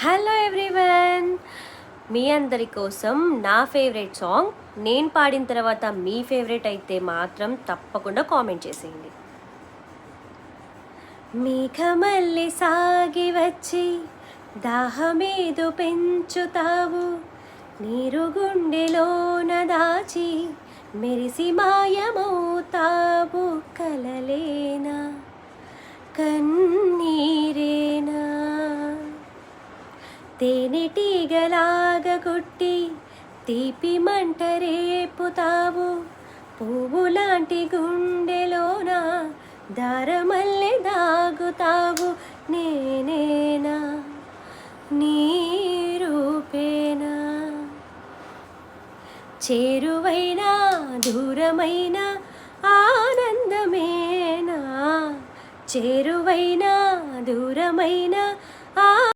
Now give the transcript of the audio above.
Hello everyone, మీ అందరి కోసం నా ఫేవరెట్ సాంగ్ నేను పాడిన తర్వాత మీ ఫేవరెట్ అయితే మాత్రం తప్పకుండా కామెంట్ చేసేయండి. మేఘమల్లి సాగి వచ్చి దాహమేదో పెంచుతావు, నీరు గుండెలోన దాచి మెరిసి మాయమవుతావు. కలలేనా కన్నీరేనా తేనెటీగలాగా కొట్టి తీపి మంట రేపుతావు. పువ్వులాంటి గుండెలోన దారమల్లె దాగుతావు. నేనేనా నీ రూపేనా, చేరువైనా దూరమైన ఆనందమేనా, చేరువైనా దూరమైన